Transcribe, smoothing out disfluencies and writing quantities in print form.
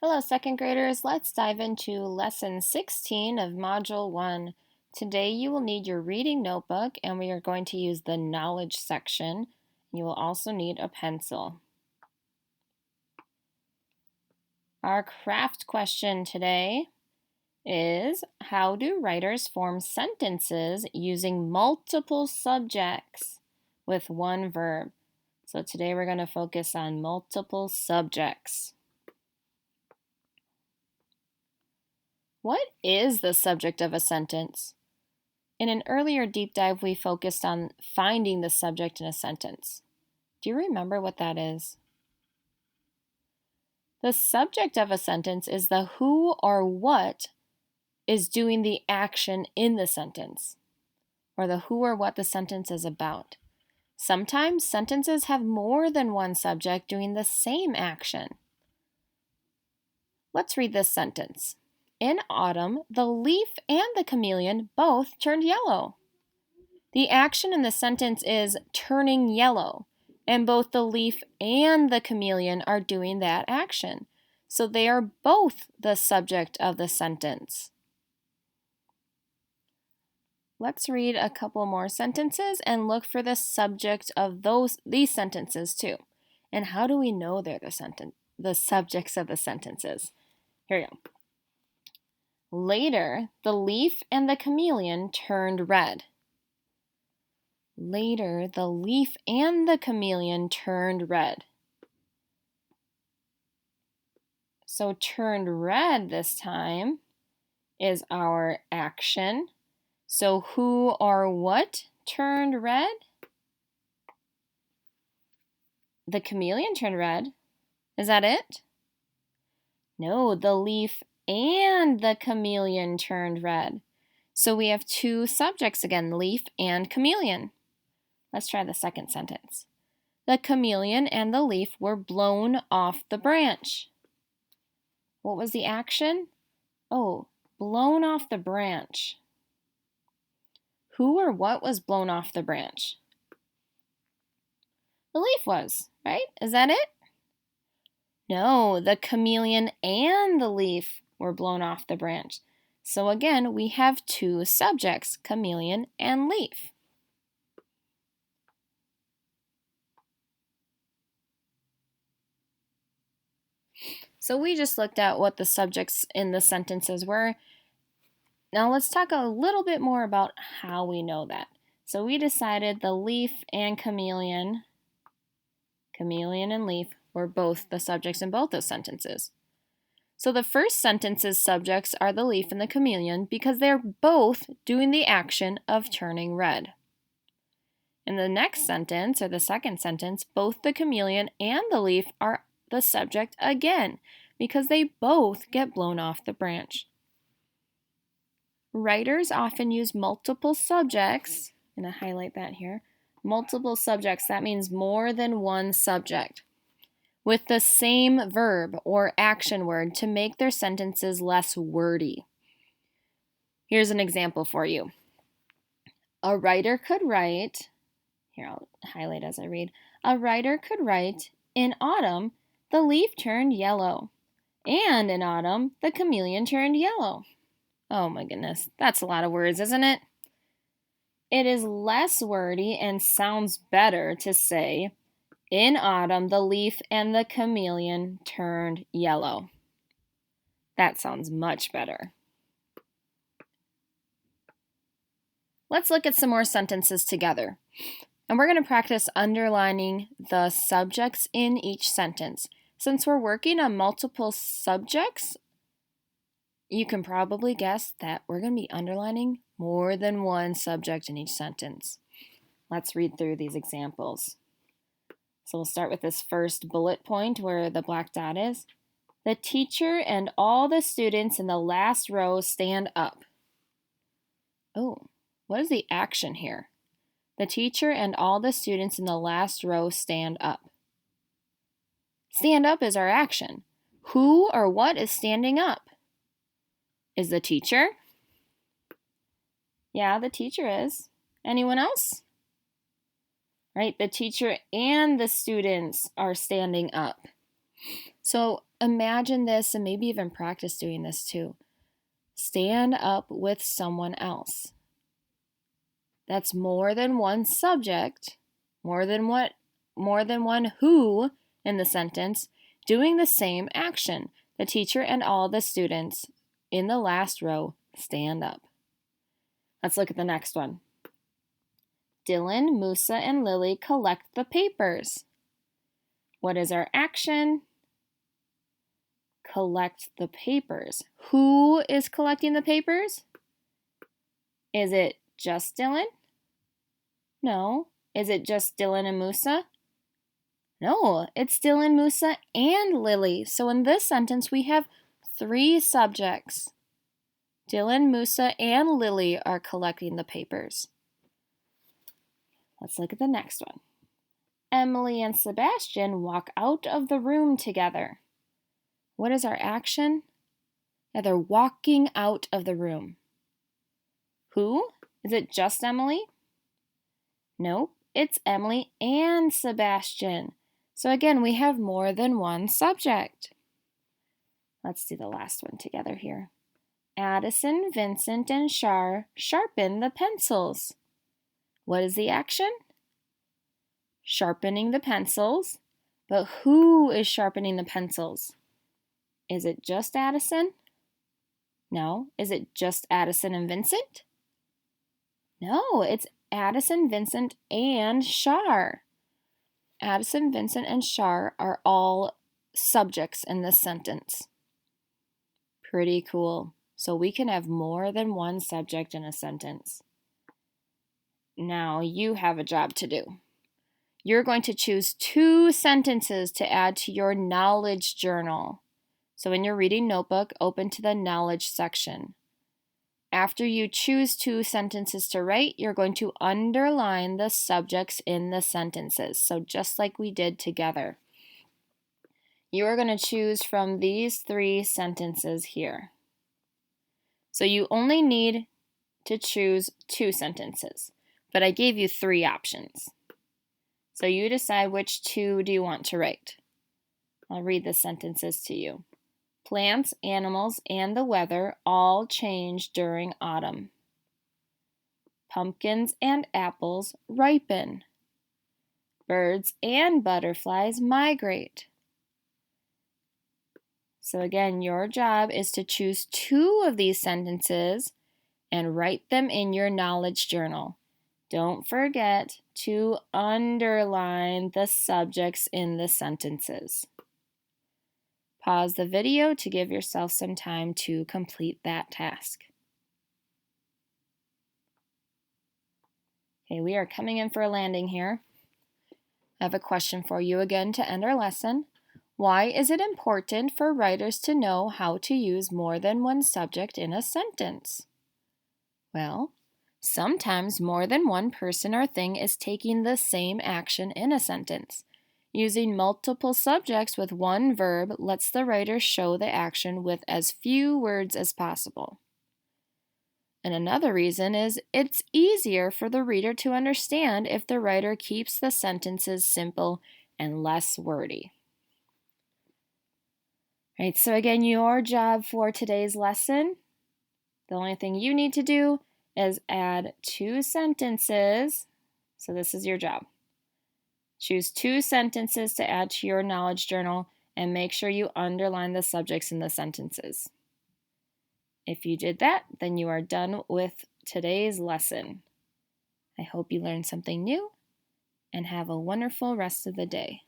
Hello, second graders. Let's dive into lesson 16 of module 1. Today you will need your reading notebook and we are going to use the knowledge section. You will also need a pencil. Our craft question today is, how do writers form sentences using multiple subjects with one verb? So today we're going to focus on multiple subjects. What is the subject of a sentence? In an earlier deep dive, we focused on finding the subject in a sentence. Do you remember what that is? The subject of a sentence is the who or what is doing the action in the sentence, or the who or what the sentence is about. Sometimes sentences have more than one subject doing the same action. Let's read this sentence. In autumn, the leaf and the chameleon both turned yellow. The action in the sentence is turning yellow, and both the leaf and the chameleon are doing that action. So they are both the subject of the sentence. Let's read a couple more sentences and look for the subject of these sentences too. And how do we know they're the subjects of the sentences? Here we go. Later, the leaf and the chameleon turned red. Later, the leaf and the chameleon turned red. So turned red this time is our action. So who or what turned red? The chameleon turned red. Is that it? No, the leaf and the chameleon turned red. So we have two subjects again, leaf and chameleon. Let's try the second sentence. The chameleon and the leaf were blown off the branch. What was the action? Oh, blown off the branch. Who or what was blown off the branch? The leaf was, right? Is that it? No, the chameleon and the leaf were blown off the branch. So again, we have two subjects, chameleon and leaf. So we just looked at what the subjects in the sentences were. Now let's talk a little bit more about how we know that. So we decided the leaf and chameleon and leaf, were both the subjects in both those sentences. So the first sentence's subjects are the leaf and the chameleon because they're both doing the action of turning red. In the next sentence, or the second sentence, both the chameleon and the leaf are the subject again because they both get blown off the branch. Writers often use multiple subjects. I'm going to highlight that here. Multiple subjects, that means more than one subject, with the same verb or action word to make their sentences less wordy. Here's an example for you. A writer could write, here I'll highlight as I read, a writer could write, in autumn, the leaf turned yellow, and in autumn, the chameleon turned yellow. Oh my goodness, that's a lot of words, isn't it? It is less wordy and sounds better to say, in autumn, the leaf and the chameleon turned yellow. That sounds much better. Let's look at some more sentences together. And we're going to practice underlining the subjects in each sentence. Since we're working on multiple subjects, you can probably guess that we're going to be underlining more than one subject in each sentence. Let's read through these examples. So we'll start with this first bullet point where the black dot is. The teacher and all the students in the last row stand up. Oh, what is the action here? The teacher and all the students in the last row stand up. Stand up is our action. Who or what is standing up? Is the teacher? Yeah, the teacher is. Anyone else? Right, the teacher and the students are standing up. So imagine this and maybe even practice doing this too. Stand up with someone else. That's more than one subject, more than one who in the sentence, doing the same action. The teacher and all the students in the last row stand up. Let's look at the next one. Dylan, Musa, and Lily collect the papers. What is our action? Collect the papers. Who is collecting the papers? Is it just Dylan? No. Is it just Dylan and Musa? No, it's Dylan, Musa, and Lily. So in this sentence, we have 3 subjects. Dylan, Musa, and Lily are collecting the papers. Let's look at the next one. Emily and Sebastian walk out of the room together. What is our action? Yeah, they're walking out of the room. Who? Is it just Emily? Nope, it's Emily and Sebastian. So again, we have more than one subject. Let's do the last one together here. Addison, Vincent, and Shar sharpen the pencils. What is the action? Sharpening the pencils. But who is sharpening the pencils? Is it just Addison? No. Is it just Addison and Vincent? No, it's Addison, Vincent, and Shar. Addison, Vincent, and Shar are all subjects in this sentence. Pretty cool. So we can have more than one subject in a sentence. Now you have a job to do. You're going to choose 2 sentences to add to your knowledge journal. So in your reading notebook, open to the knowledge section. After you choose 2 sentences to write, you're going to underline the subjects in the sentences. So just like we did together. You are going to choose from these 3 sentences here. So you only need to choose 2 sentences, but I gave you 3 options. So you decide which 2 do you want to write. I'll read the sentences to you. Plants, animals, and the weather all change during autumn. Pumpkins and apples ripen. Birds and butterflies migrate. So again, your job is to choose 2 of these sentences and write them in your knowledge journal. Don't forget to underline the subjects in the sentences. Pause the video to give yourself some time to complete that task. Okay, we are coming in for a landing here. I have a question for you again to end our lesson. Why is it important for writers to know how to use more than one subject in a sentence? Well, sometimes more than one person or thing is taking the same action in a sentence. Using multiple subjects with one verb lets the writer show the action with as few words as possible. And another reason is it's easier for the reader to understand if the writer keeps the sentences simple and less wordy. Right, so again, your job for today's lesson, the only thing you need to do is add 2 sentences. So this is your job. Choose 2 sentences to add to your knowledge journal and make sure you underline the subjects in the sentences. If you did that, then you are done with today's lesson. I hope you learned something new and have a wonderful rest of the day.